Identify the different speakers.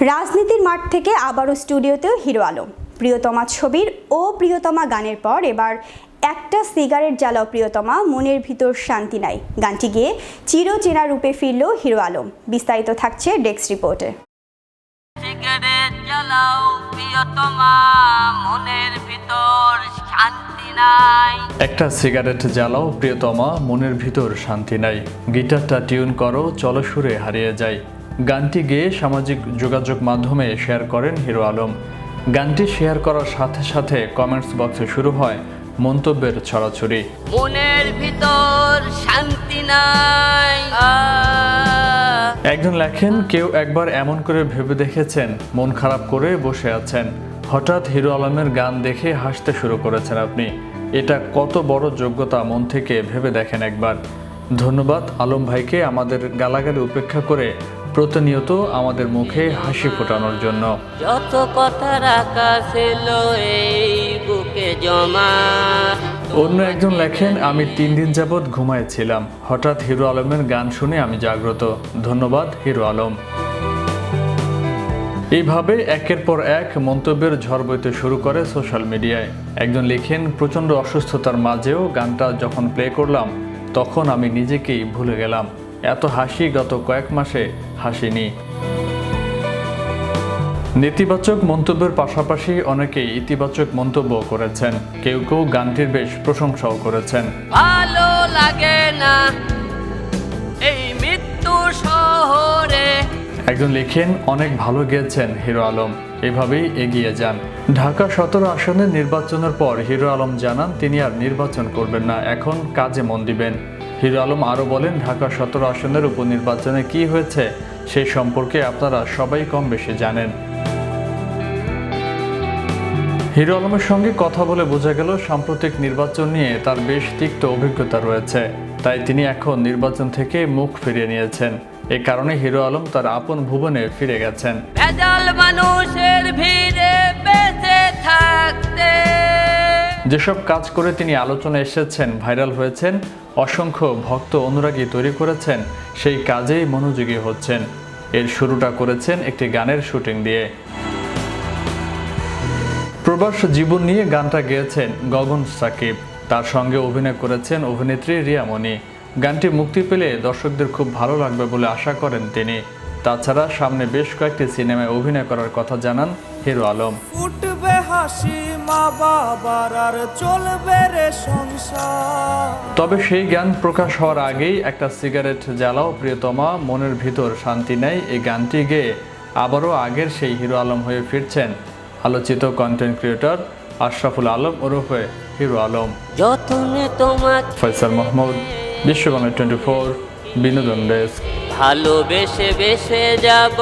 Speaker 1: রাজনীতির মাঠ থেকে আবারও স্টুডিওতেও হিরো আলম। প্রিয়তমা ছবির ও প্রিয়তমা গানের পর এবার একটা সিগারেট জ্বালাও প্রিয়তমা, মনের ভিতর শান্তি নাই গানটি গেয়ে চিরচেনা রূপে ফিরল হিরো আলম। বিস্তারিত থাকছে ডেস্ক রিপোর্টে।
Speaker 2: সিগারেট জ্বালাও প্রিয়তমা, মনের ভিতর শান্তি নাই।
Speaker 3: একটা সিগারেট জ্বালাও প্রিয়তমা, মনের ভিতর শান্তি নাই। গিটারটা টিউন করো, চলো সুরে হারিয়ে যায়। গানটি গেয়ে সামাজিক যোগাযোগ মাধ্যমে শেয়ার করেন হিরো আলম। গানটি শেয়ার করার সাথে সাথে কমেন্টস বক্সে শুরু হয় মন্তব্যের ছড়াছড়ি।
Speaker 2: মনের ভিতর শান্তি নাই।
Speaker 3: একজন লেখেন, কেউ একবার এমন করে ভেবে দেখেছেন মন খারাপ করে বসে আছেন, হঠাৎ হিরো আলমের গান দেখে হাসতে শুরু করেছেন আপনি। এটা কত বড় যোগ্যতা, মন থেকে ভেবে দেখেন একবার। ধন্যবাদ আলম ভাইকে আমাদের গালাগালি উপেক্ষা করে প্রতিনিয়ত আমাদের মুখে হাসি ফোটানোর জন্য।
Speaker 2: যত কথা রাখা ছিল এই বুকে জমা।
Speaker 3: অন্য একজন লেখেন, আমি 3 দিন যাবৎ ঘুমাইছিলাম, হঠাৎ হিরো আলমের গান শুনে আমি জাগ্রত। ধন্যবাদ হিরো আলম। এইভাবে একের পর এক মন্তব্যের ঝড় বইতে শুরু করে সোশ্যাল মিডিয়ায়। একজন লেখেন, প্রচণ্ড অসুস্থতার মাঝেও গানটা যখন প্লে করলাম তখন আমি নিজেকেই ভুলে গেলাম। এত হাসি গত কয়েক মাসে হাসিনি। নেতিবাচক মন্তব্যের পাশাপাশি অনেকেই ইতিবাচক মন্তব্য করেছেন। কেউ কেউ গানটির বেশ প্রশংসাও করেছেন।
Speaker 2: ভালো লাগে না এই মৃত্যু শহরে।
Speaker 3: একজন লেখেন, অনেক ভালো গেয়েছেন হিরো আলম, এভাবেই এগিয়ে যান। ঢাকা 17 আসনের নির্বাচনের পর হিরো আলম জানান তিনি আর নির্বাচন করবেন না, এখন কাজে মন দিবেন। হিরো আলম আরও বলেন, ঢাকা 17 আসনের উপনির্বাচনে কি হয়েছে সেই সম্পর্কে আপনারা সবাই কম বেশি জানেন। হিরো আলমের সঙ্গে কথা বলে বোঝা গেল সাম্প্রতিক নির্বাচন নিয়ে তার বেশ তিক্ত অভিজ্ঞতা রয়েছে, তাই তিনি এখন নির্বাচন থেকে মুখ ফিরিয়ে নিয়েছেন। এ কারণে হিরো আলম তার আপন ভুবনে ফিরে গেছেন।
Speaker 2: ভেজাল মানুষের ভিড়ে বেঁচে থাকতে।
Speaker 3: যেসব কাজ করে তিনি আলোচনায় এসেছেন, ভাইরাল হয়েছেন, অসংখ্য ভক্ত অনুরাগী তৈরি করেছেন, সেই কাজেই মনোযোগী হচ্ছেন। এর শুরুটা করেছেন একটি গানের শুটিং দিয়ে। প্রবাস জীবন নিয়ে গানটা গেয়েছেন গগন সাকিব, তার সঙ্গে অভিনয় করেছেন অভিনেত্রী রিয়া মনি। গানটি মুক্তি পেলে দর্শকদের খুব ভালো লাগবে বলে আশা করেন তিনি। তাছাড়া সামনে বেশ কয়েকটি সিনেমায় অভিনয় করার কথা জানান হিরো আলম।
Speaker 4: উঠবে হাসি মা বাবার আর চলবে রে সংসার।
Speaker 3: তবে সেই গান প্রকাশ হওয়ার আগেই একটা সিগারেট জ্বালাও প্রিয়তমা, মনের ভিতর শান্তি নাই, এই গানটি গেয়ে আবারও আগের সেই হিরো আলম হয়ে ফিরছেন আলোচিত কন্টেন্ট ক্রিয়েটর আশরাফুল আলম ওরফে হিরো আলম।
Speaker 2: যতনে তোমাকে
Speaker 3: ফয়সাল মাহমুদ, বিশ্ববাংলা 24, বিনোদন ডেস্ক।
Speaker 2: ভালোবেসে বেসে যাব।